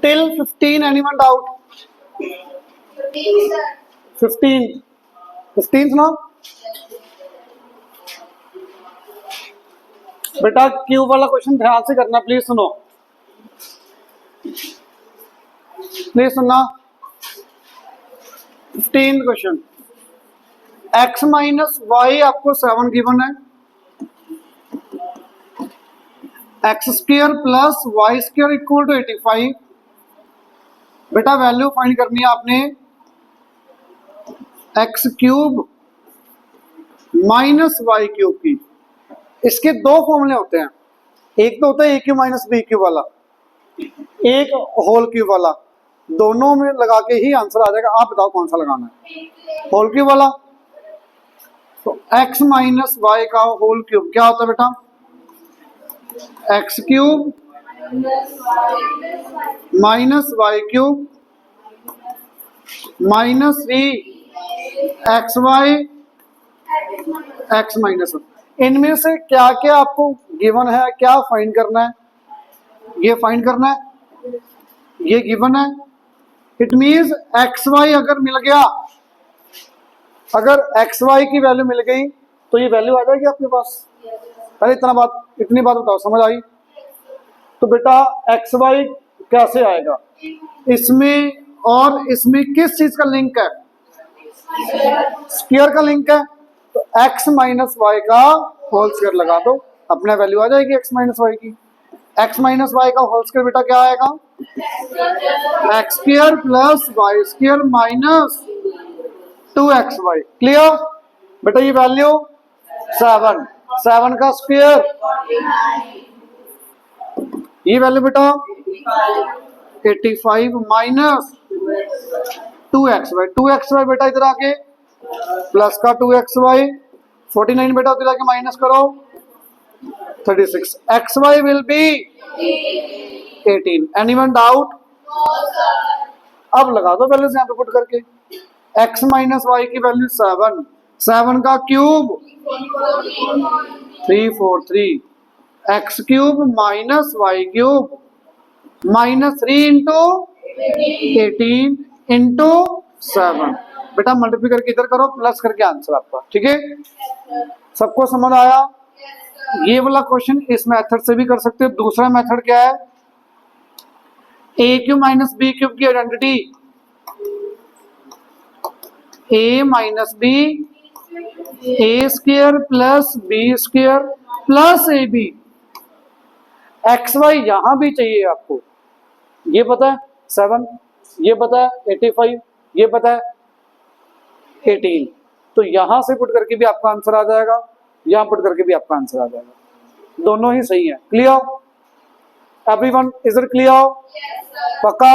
till 15, anyone doubt? 15 ना बेटा, cube वाला क्वेश्चन ध्यान से करना, प्लीज सुनो, प्लीज सुनना। 15 क्वेश्चन, x माइनस वाई आपको 7 गिवन है, x square plus y square equal to 85। बेटा वैल्यू फाइंड करनी है आपने x cube minus y cube की। इसके दो फॉर्मूले होते हैं, एक तो होता है a cube minus b cube वाला, एक होल क्यूब वाला। दोनों में लगा के ही आंसर आ जाएगा। आप बताओ कौन सा लगाना है, होल क्यूब वाला। तो एक्स माइनस वाई का होल क्यूब क्या होता है बेटा, x cube minus y cube minus 3 x y x minus. इनमें से क्या क्या आपको गिवन है, क्या फाइंड करना है? ये फाइंड करना है, ये गिवन है। इट मींस एक्स वाई अगर मिल गया, अगर एक्स वाई की वैल्यू मिल गई तो ये वैल्यू आ जाएगी आपके पास। अरे इतनी बात बताओ, समझ आई? तो बेटा एक्स वाई कैसे आएगा, इसमें और इसमें किस चीज का लिंक है? स्क्वायर का लिंक है। तो x माइनस वाई का होल स्क्वायर लगा दो, अपना वैल्यू आ जाएगी x माइनस वाई की। x माइनस वाई का होल स्क्वायर बेटा क्या आएगा, x square plus y square minus 2xy। Clear बेटा? ये वैल्यू 7 का स्क्वायर, ये वैल्यू बेटा 85 माइनस 2xy बेटा इधर आके प्लस का 2xy 49 बेटा उधर आके माइनस करो 36। xy will be 18। Anyone doubt? अब लगा दो वैल्यूज यहाँ पे पुट करके। x माइनस वाई की वैल्यू 7 का क्यूब 343, x cube minus y cube minus 3 into 18 into 7। बेटा मल्टीप्लाई करके इधर करो, प्लस करके आंसर आपका। ठीक है, सबको समझ आया? ये वाला क्वेश्चन इस मेथड से भी कर सकते हो। दूसरा मेथड क्या है, a cube minus b cube की identity, a minus b a square plus b square plus a b. X y यहां भी चाहिए आपको, ये पता है 7, ये पता है 85, ये पता है 18। तो यहां से पुट करके भी आपका आंसर आ जाएगा, यहां पुट करके भी आपका आंसर आ जाएगा, दोनों ही सही है। Clear? Everyone is it clear? पक्का?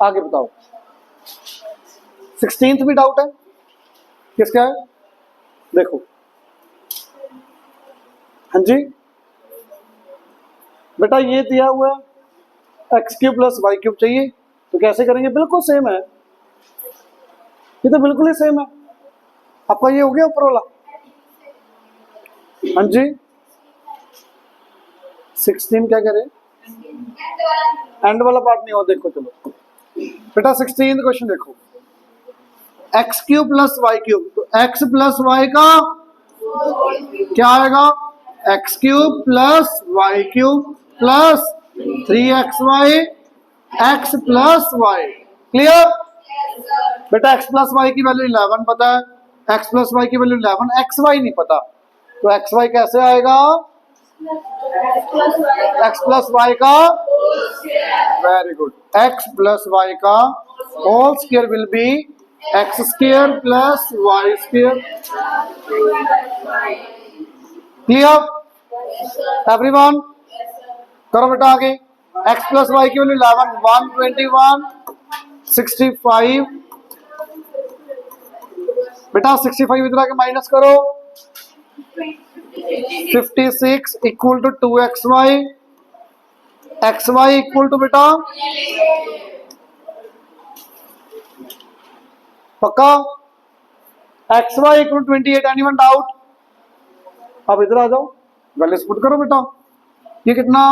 आगे बताओ। 16th भी डाउट है, किसका है? देखो, हाँ जी बेटा ये दिया हुआ है x cube plus y cube चाहिए, तो कैसे करेंगे? बिल्कुल सेम है, ये तो बिल्कुल ही सेम है। आपका ये हो गया ऊपर वाला, हाँ जी। 16 क्या करें, एंड वाला पार्ट नहीं हो। देखो चलो बेटा 16 क्वेश्चन देखो, x cube plus y cube, तो एक्स प्लस वाई का क्या आएगा, x cube plus y cube plus 3xy x plus y. Clear बेटा? एक्स प्लस वाई की वैल्यू 11 पता है, एक्स प्लस वाई की वैल्यू 11, एक्स वाई नहीं पता, तो एक्स वाई कैसे आएगा, एक्स प्लस वाई का, very good, x plus y का whole square will be x square plus y square. Clear everyone? करो बेटा आगे। एक्स प्लस वाई की वैल्यू 11, 121, 65 बेटा 65 इधर आके माइनस करो 56 equal to 2xy, xy equal to बेटा पक्का xy इक्वल 28। Anyone doubt? अब इधर आ जाओ, वैल्यूज पुट करो बेटा। ये कितना,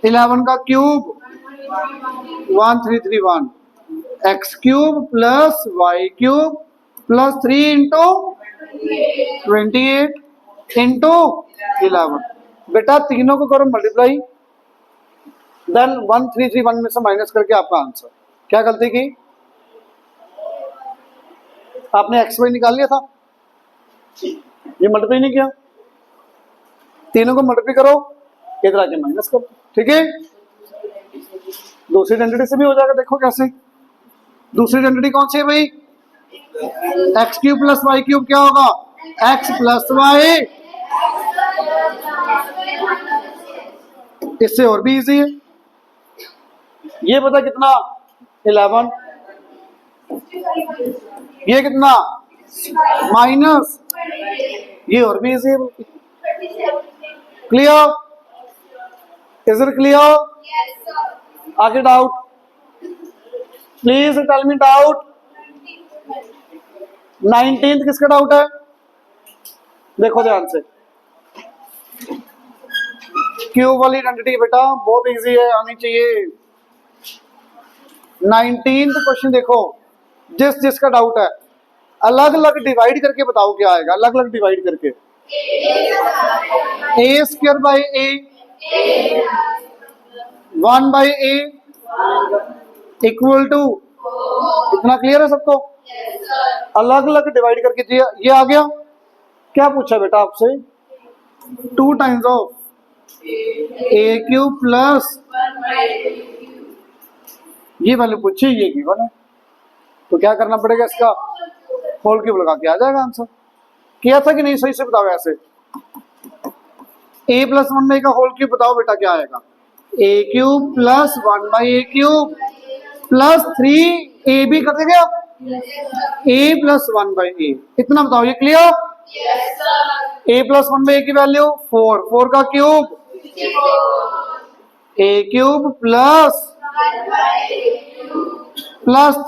11 का cube 1331 x cube plus y cube plus 3 into 28 into 11। बेटा तीनों को करो मल्टीप्लाई, देन 1331 में से माइनस करके आपका आंसर। क्या गलती की आपने? एक्स वाई निकाल लिया था, ये मल्टीप्लाई नहीं किया। तीनों को मल्टीप्लाई करो, इधर आके माइनस करो, ठीक है। दूसरी आइडेंटिटी से भी हो जाएगा। देखो कैसे, दूसरी आइडेंटिटी कौन सी है भाई? X cube plus y cube क्या होगा? X plus y. इससे और भी इजी है। ये पता कितना? 11। ये कितना? माइनस। ये और भी इजी है। क्लियर? Is it clear? आगे doubt? Please tell me doubt. 19th किसका डाउट है? देखो ध्यान से, क्यूब वाली आइडेंटिटी बेटा बहुत इजी है, आनी चाहिए। 19th क्वेश्चन देखो, जिस जिसका डाउट है अलग अलग डिवाइड करके बताओ क्या आएगा। अलग अलग डिवाइड करके, a square by a, 1 by a equal to, इतना क्लियर है सबको? अलग अलग डिवाइड करके ये आ गया। क्या पूछा बेटा आपसे? 2 times of A cube plus, ये वैल्यू पूछी, ये गिवन है, तो क्या करना पड़ेगा? इसका होल क्यूब लगा के आ जाएगा आंसर। किया था कि नहीं? सही से बताओ। ऐसे a प्लस 1 बाई का होल क्यूब बताओ बेटा क्या आएगा? A cube plus 1 by a cube plus 3 a b कर देंगे आप, a प्लस 1 बाई ए। इतना बताओ, ये क्लियर? a प्लस 1 बाई ए की वैल्यू 4, 4 का cube a cube plus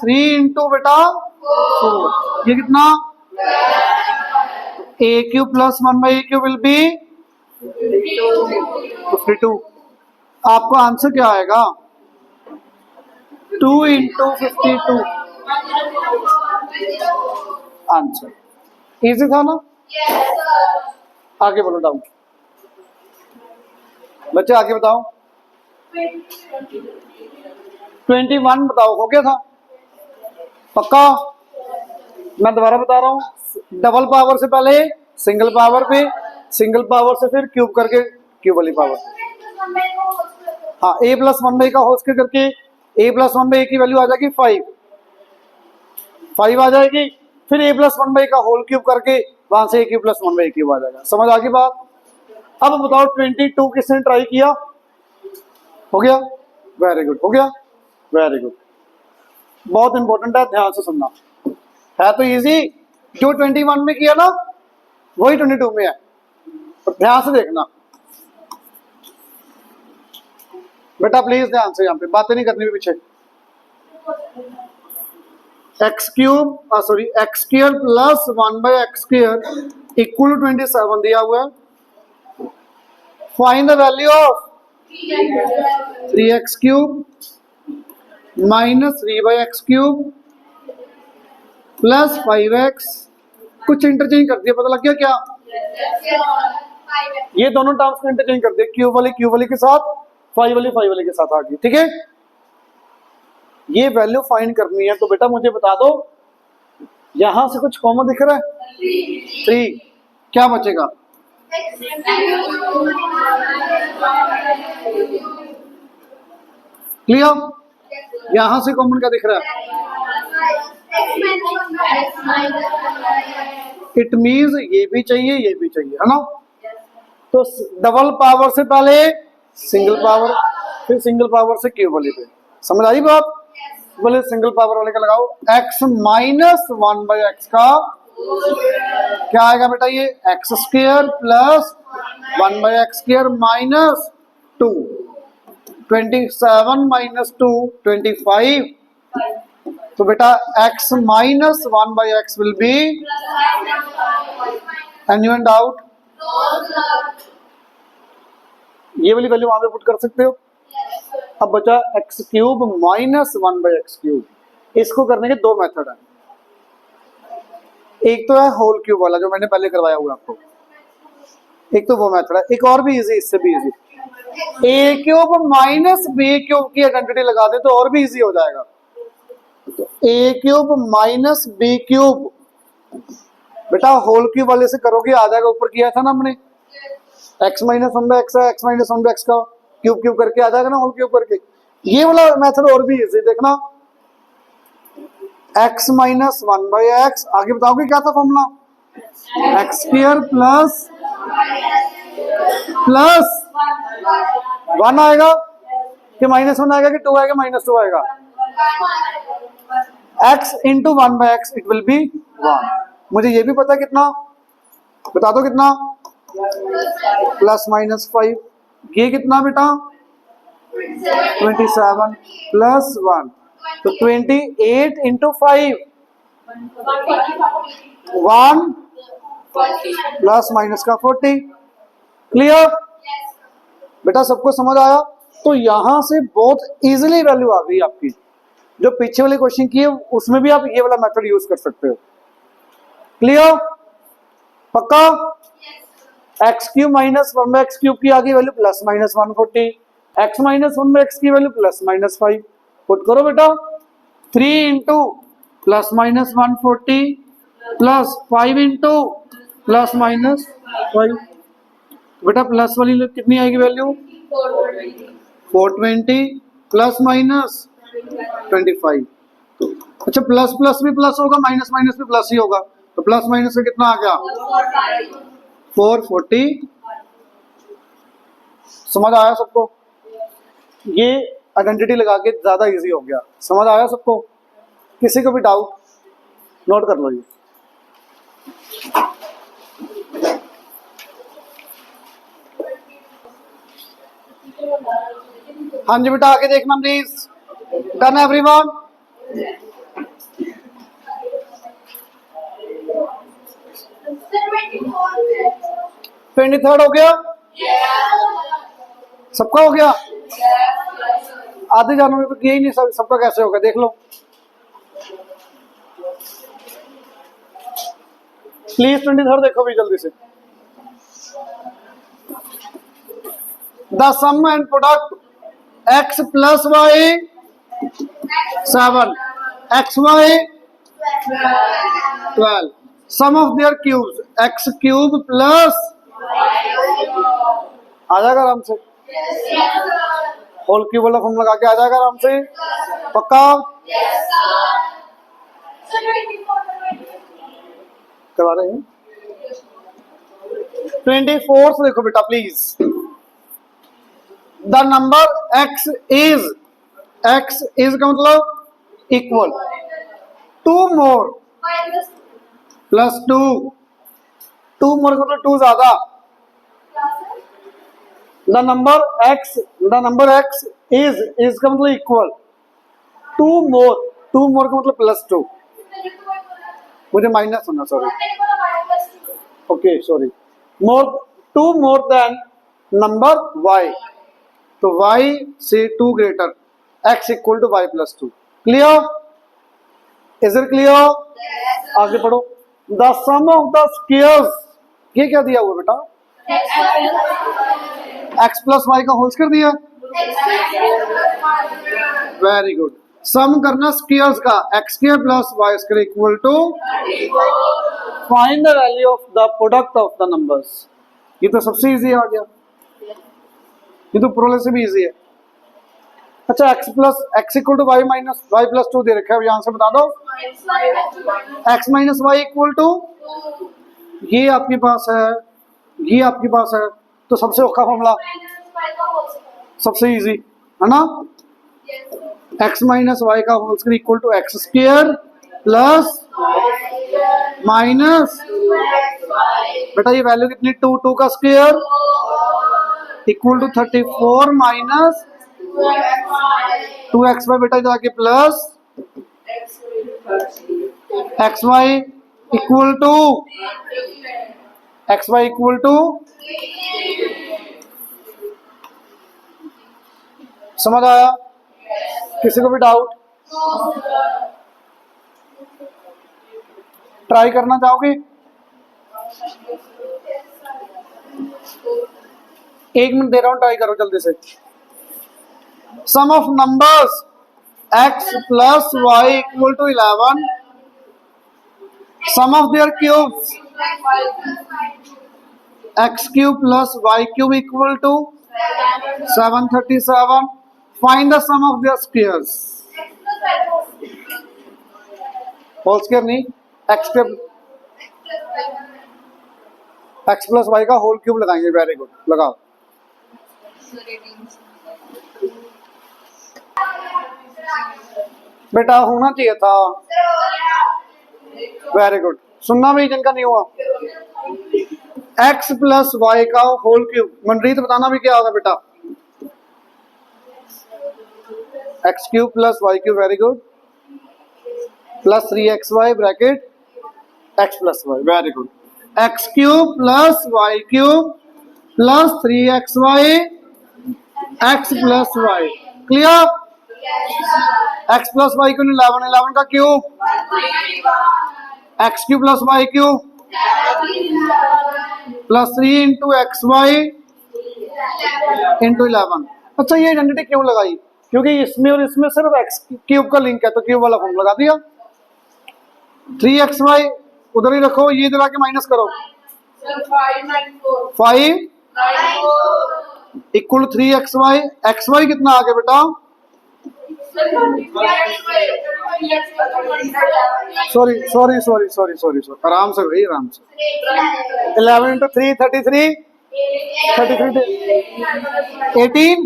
3 into बेटा 4, ये कितना? a cube plus 1 by a cube will be 52। आपका आंसर क्या आएगा? 2 इंटू 52 आंसर। इजी था ना? आगे बोलो डाउट बच्चे, आगे बताओ। 21 बताओ, हो गया था पक्का? मैं दोबारा बता रहा हूँ, डबल पावर से पहले सिंगल पावर पे, सिंगल पावर से फिर क्यूब करके क्यूब वाली पावर। हाँ, a प्लस 1 बाई का होल स्क्वायर करके a प्लस 1 बाई की वैल्यू आ जाएगी 5 आ जाएगी। फिर a प्लस 1 बाई का होल क्यूब करके वहां से a cube plus 1 by cube आ जाएगा। समझ आ गई बात? अब बताओ 22 किसने ट्राई किया? हो गया? वेरी गुड, हो गया, वेरी गुड। बहुत इंपॉर्टेंट है, ध्यान से सुनना। है तो इजी, जो 21 में किया ना वही 22 में है, तो ध्यान से देखना बेटा, प्लीज ध्यान से। यहाँ पे बातें नहीं करनी पीछे। X cube sorry x square plus 1 by x square equal 27 दिया हुआ है। Find the value of 3x cube minus 3 by x cube plus 5x। कुछ इंटरचेंज कर दिया, पता लग गया क्या? ये दोनों टर्म्स को इंटरचेंज कर दिया, क्यूब वाली के साथ, 5 वाली के साथ आ गई, ठीक है। ये वैल्यू फाइंड करनी है, तो बेटा मुझे बता दो, यहां से कुछ कॉमन दिख रहा है? 3, क्या बचेगा? क्लियर? यहां से कॉमन क्या दिख रहा है? इट मीन्स ये भी चाहिए, ये भी चाहिए, है ना? तो डबल पावर से पहले सिंगल पावर, फिर सिंगल पावर से क्यूब वाली पे। समझ आई बात? बोले सिंगल पावर वाले का लगाओ, x माइनस 1 बाई एक्स का क्या आएगा बेटा? ये x square plus 1 by x square minus 2, 27 minus 2 25। तो बेटा x minus 1 by x will be, anyone doubt? ये वाली वैल्यू वहां पे पुट कर सकते हो। अब बचा एक्स क्यूब माइनस 1/x³। इसको करने के दो मेथड है, एक तो है होल क्यूब वाला जो मैंने पहले करवाया हुआ आपको, एक तो वो मेथड है, एक और भी इजी, इससे भी इजी, ए क्यूब माइनस बी क्यूब की आइडेंटिटी लगा दे तो और भी इजी हो जाएगा। तो ए क्यूब माइनस बी क्यूब, बेटा होल क्यूब वाले से करोगे आ जाएगा, ऊपर किया था ना हमने, एक्स माइनस 1/x है, एक्स माइनस 1/x का क्यूब क्यूब करके आ जाएगा ना, होल क्यूब करके। ये वाला मेथड और भी इजी, देखना x माइनस 1/x, आगे बताओगे क्या था formula, x square plus plus 1 आएगा कि -1 आएगा कि 2 आएगा, -2 आएगा, x into 1/x it will be 1। मुझे ये भी पता कितना, बता दो कितना, +-5, ये कितना बेटा 27 प्लस 1, तो 28 इंटू 5 1 प्लस माइनस का 40। क्लियर बेटा, सबको समझ आया? तो यहां से बहुत इजीली वैल्यू आ गई आपकी। जो पीछे वाले क्वेश्चन की है उसमें भी आप ये वाला मेथड यूज कर सकते हो। क्लियर, पक्का? एक्स क्यूब माइनस 1/x³ की आगे वैल्यू +-140, एक्स माइनस 1/x की वैल्यू +-5, पुट करो बेटा, 3 इंटू +-140 प्लस 5 इंटू +-5, बेटा प्लस वाली कितनी आएगी वैल्यू 420 +-25। अच्छा, प्लस प्लस भी प्लस होगा, माइनस माइनस भी प्लस ही होगा, तो प्लस माइनस में कितना आ गया 440। समझ आया सबको? ये आइडेंटिटी लगा के ज्यादा इजी हो गया। समझ आया सबको? किसी को भी डाउट नोट कर लो ये। हाँ जी बेटा, आगे देखना प्लीज। Done everyone? 23rd हो गया? सबका हो गया? आधे जानों में तो किया ही नहीं, सबका कैसे होगा देख लो प्लीज। 23rd देखो भी जल्दी से। The sum and product x plus y 7, xy 12, sum of their cubes x³ plus, आ जाएगा आराम से, होल क्यूब वाला फॉर्म लगा के आ जाएगा आराम से, पक्का? करवा रहे हैं। 24th देखो बेटा please. The number x is का मतलब इक्वल 2 मोर प्लस 2 मोर का मतलब 2 ज्यादा। द नंबर x इज का मतलब इक्वल 2 मोर का मतलब +2, मुझे माइनस होना, sorry, okay sorry, 2 more than number y, तो y से 2 greater, x equal to y plus 2। Clear? Is it clear? आगे पढ़ो। The sum of the squares, ये क्या दिया हुआ बेटा, x प्लस वाई का होल स्क्वायर दिया, वेरी गुड। सम करना स्क्वायर्स का, x square plus y square equal to, find the value of the product of the numbers. ये तो सबसे इजी आ गया, ये तो प्रोले से भी इजी है। अच्छा, x equal to y minus y plus 2 दे रखा है, यहां से बता दो x minus y equal to, ये आपके पास है, ये आपके पास है, तो सबसे औखा फॉर्मूला, सबसे इजी है ना, x माइनस वाई का whole square equal to x square plus minus, बेटा ये वैल्यू कितनी, 2 का square equal to 34 minus 2xy, बेटा जाके प्लस xy इक्वल टू समझ आया? किसी को भी डाउट? ट्राई करना चाहोगे? 1 मिनट दे रहा हूं, ट्राई करो जल्दी से। Sum of numbers x plus y equal to 11, sum of their cubes x cube plus y cube equal to 737, find the sum of their squares. Whole square नहीं, x cube x plus y का whole cube लगाएंगे। Very good, लगाओ। बेटा होना चाहिए था। Very good, सुनना भी जिनका नहीं हुआ। x प्लस वाई का होल क्यूब, मनरीत बताना भी क्या होगा बेटा? x cube plus y cube, very good, plus 3xy bracket x plus y, very good. x cube plus y cube plus 3xy x plus y, clear? x plus y cube 11, 11 का cube x cube plus y cube plus 3 into x y into 11। अच्छा, ये identity क्यों लगाई? क्योंकि इसमें और इसमें सिर्फ एक्स क्यूब का लिंक है, तो क्यूब वाला फॉर्म लगा दिया। 3xy उधर ही रखो, ये इधर आके माइनस करो। 5 इक्वल 3xy, xy कितना आ गया बेटा? Sorry sorry sorry sorry sorry sorry, आराम से भाई, आराम से। 11 इंटू 3 33, 18।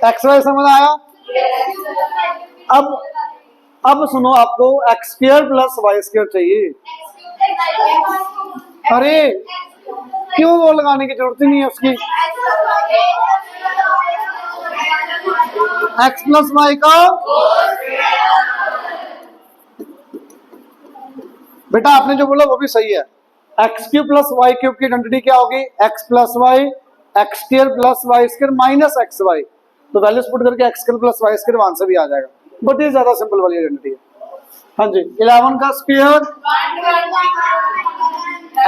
एक्स वाई समझ आया? अब सुनो, आपको x square plus y square चाहिए। अरे क्यों वो लगाने की जरूरत ही नहीं है उसकी। एक्स प्लस वाई का बेटा आपने जो बोला वो भी सही है। X cube plus y cube की आइडेंटिटी क्या होगी? X plus y x square plus y square minus x y, तो वैल्यूज पुट करके x square plus y square answer भी आ जाएगा। बट ये ज्यादा सिंपल वाली आइडेंटिटी है। हाँ जी, 11 का square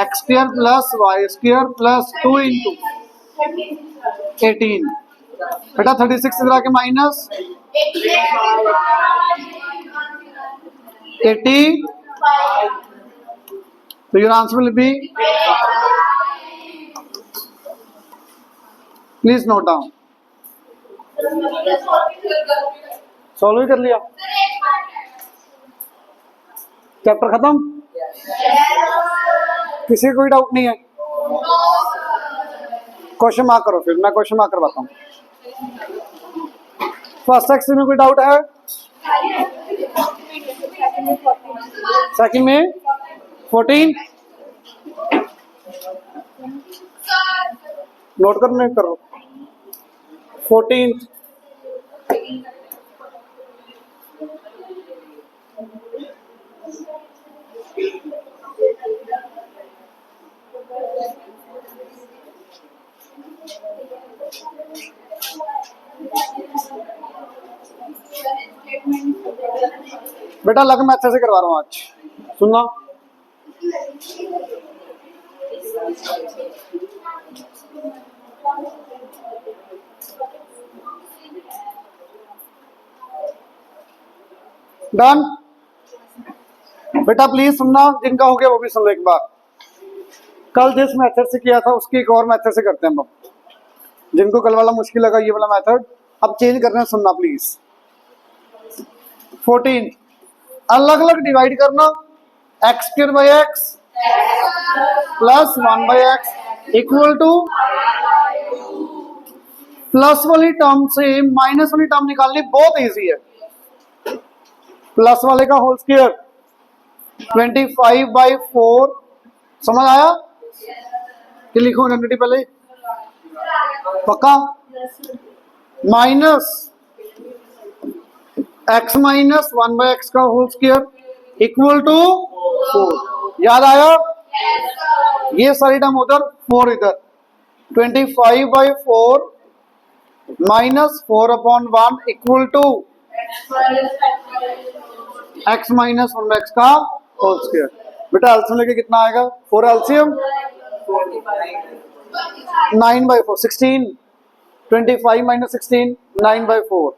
x square plus y square plus 2 into 18, बेटा 36 इधर आके माइनस 80, तो your answer will be, please note down. Solve ही कर लिया, चैप्टर खत्म। किसी को कोई डाउट नहीं है? क्वेश्चन मार्क करो, फिर मैं क्वेश्चन मार्क करवाता हूँ। फर्स्ट सेक्शन में कोई डाउट है? सेकंड में 14, नोट करने करो। 14 बेटा लग मैं अच्छे से करवा रहा हूँ आज, सुनना। डन बेटा, प्लीज सुनना, जिनका हो गया वो भी सुन लो एक बार। कल जिस मेथड से किया था उसकी एक और मेथड से करते हैं हम। जिनको कल वाला मुश्किल लगा ये वाला मेथड अब चेंज करना है, सुनना प्लीज। 14 अलग अलग डिवाइड करना, x square by x plus 1 by x equal two plus वाली टर्म से माइनस वाली टर्म निकालनी बहुत इजी है। प्लस वाले का होल स्क्वायर 25/4, समझ आया? कि लिखो आइडेंटिटी पहले पक्का। Minus x minus 1 by x का होल स्क्वायर इक्वल टू 4, याद आया? ये सारी टर्म उधर, 4 इधर, 25/4 -4/1 equal to x minus 1x का होल स्क्वायर। बेटा एल्सियम लेके कितना आएगा? 4 एल्सियम 9/4, 16, 25 - 16 9/4।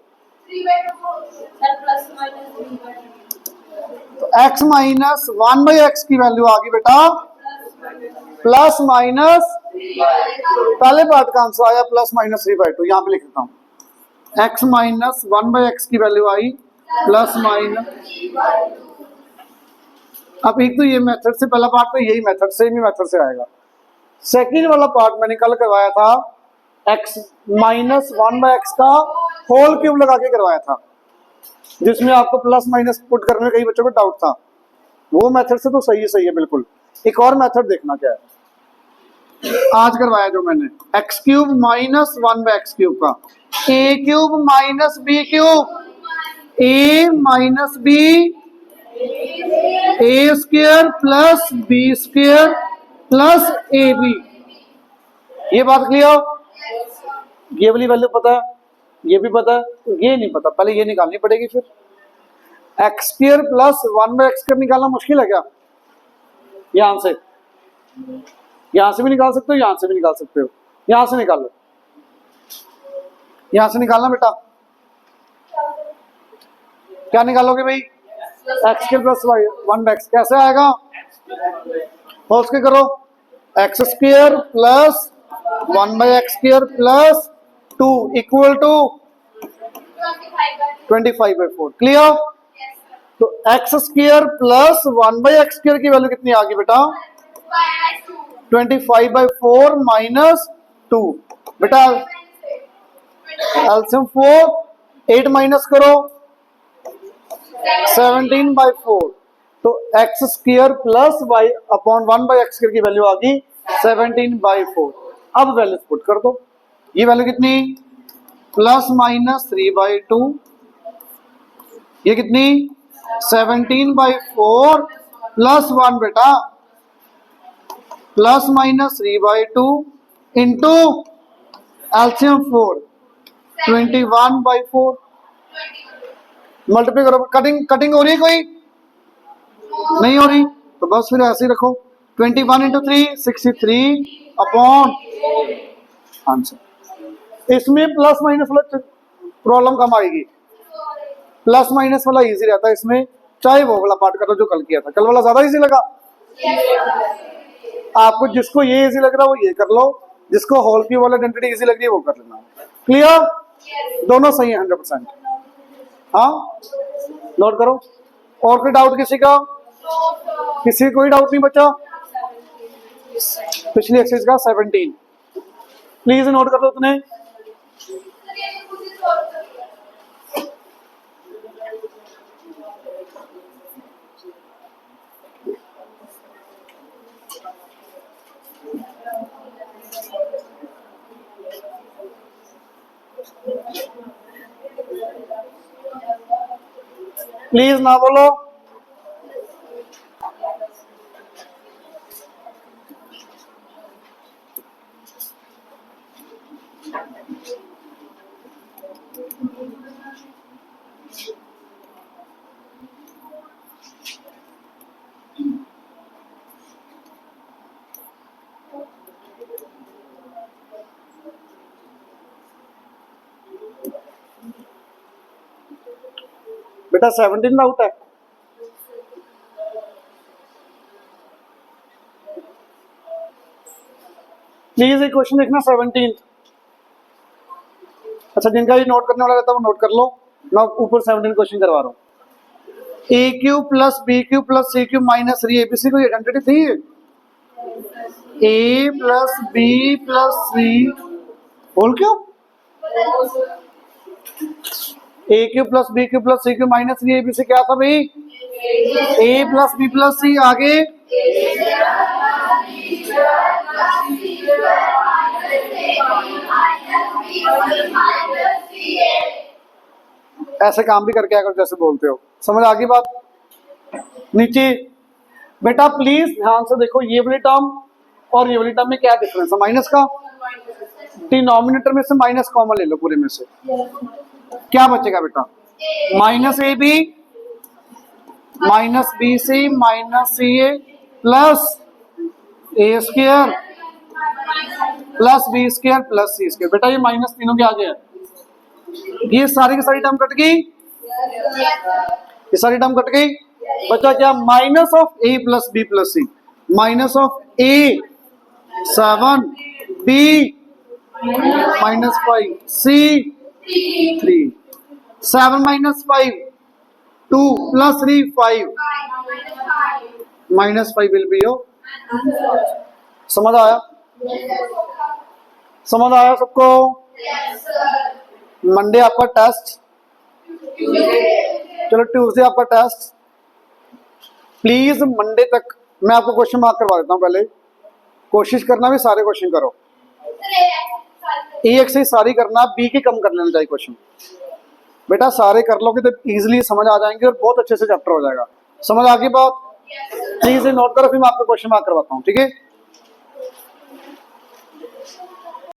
तो x माइनस 1/x की वैल्यू आ गई बेटा प्लस माइनस, पहले पार्ट का आंसर आया +-3/2, यहाँ पे लिख देता हूँ। x माइनस 1/x की वैल्यू आई प्लस माइनस। अब एक तो ये मेथड से पहला पार्ट, तो यही मेथड सेम ही मेथड से आएगा। सेकंड वाला पार्ट मैंने कल करवाया था, x माइनस 1/x का होल क्यूब लगा के करवाया था, जिसमें आपको प्लस माइनस पुट करने में कई बच्चों को डाउट था। वो मेथड से तो सही है बिल्कुल। एक और मेथड देखना क्या है आज करवाया जो मैंने, x cube minus 1/x cube का, a cube minus b cube, a minus b a square plus b square plus ab। ये बात क्लियर? ये वाली वैल्यू पता है, ये भी पता है, तो ये नहीं पता, पहले ये निकालनी पड़ेगी। फिर x square plus 1/x square निकालना मुश्किल है क्या? यहां से भी निकाल सकते हो, यहां से भी निकाल सकते हो, यहां से निकाल लो, यहां से निकालना बेटा। क्या निकालोगे भाई? x स्क्वायर प्लस 1/x कैसे आएगा? होल स्क्वायर करो, x square plus 1/x square plus 2 equal to 25/4। Clear? तो x square plus 1/x square की वैल्यू कितनी आ गई बेटा? 25/4 माइनस 2। बेटा एल्सियम 4, 8 माइनस करो 17/4, तो x square plus y upon 1/x square की वैल्यू आ गई 17/4। अब वैल्यू पुट कर दो, ये वैल्यू कितनी? प्लस माइनस 3/2, ये कितनी? 17/4 प्लस 1 बेटा, प्लस माइनस 3/2 इंटू एल्सियम 4, 21/4। मल्टीप्लाई करो, कटिंग हो रही है कोई? नहीं हो रही, तो बस फिर ऐसे ही रखो। 21 × 3 63 अपॉन आंसर। इसमें प्लस माइनस वाला प्रॉब्लम कम आएगी, प्लस माइनस वाला इजी रहता है इसमें, चाहे वो वाला पार्ट करो जो कल किया था। कल वाला ज्यादा इजी लगा आपको? जिसको ये इजी लग रहा है वो ये कर लो, जिसको होल क्यूब वाला आइडेंटिटी इजी लग रही है वो कर लेना। क्लियर? दोनों सही है 100%। हाँ नोट करो। और कोई डाउट किसी का? किसी कोई डाउट नहीं बचा? पिछली एक्सरसाइज का 17 प्लीज नोट कर दो उतने। प्लीज ना बोलो। बेटा 17 डाउट है? प्लीज एक क्वेश्चन देखना 17। अच्छा जिनका ये नोट करने वाला रहता है वो नोट कर लो, मैं ऊपर 17 क्वेश्चन करवा रहा हूँ। A cube plus b cube plus c cube minus 3abc कोई आइडेंटिटी थी? A plus b plus c whole cube, a cube plus b cube plus c cube minus 3abc क्या था भाई? A plus b plus c, आगे ऐसे काम भी करके आकर जैसे बोलते हो। समझ आ गई बात? नीचे बेटा प्लीज ध्यान से देखो, ये वाली टर्म और ये वाली टर्म में क्या डिफरेंस है, माइनस का। डिनोमिनेटर में से माइनस कॉमन ले लो पूरे में से, क्या बचेगा बेटा, minus a b minus b c minus c a plus a square plus b square plus c square. बेटा ये माइनस तीनों के आगे है, ये सारी की सारी टर्म कट गई, ये सारी टर्म कट गई, बचा क्या, minus of a plus b plus c, minus of a 7 b minus 5 c 3, 7 minus 5 2 plus 3 5 minus 5 will be your. समझ आया, समझ आया सबको। मंडे आपका टेस्ट, चलो ट्यूसडे आपका टेस्ट। प्लीज मंडे तक मैं आपको क्वेश्चन मार्क करवा देता हूँ, पहले कोशिश करना भी सारे क्वेश्चन करो, एक से सारी करना, बी के कम कर लेना चाहिए क्वेश्चन। बेटा सारे कर लोगे तो इजीली समझ आ जाएंगे और बहुत अच्छे से चैप्टर हो जाएगा। समझ आ गई बात, प्लीज नोट करो, फिर मैं आपको क्वेश्चन मार्क करवाता हूँ, ठीक है।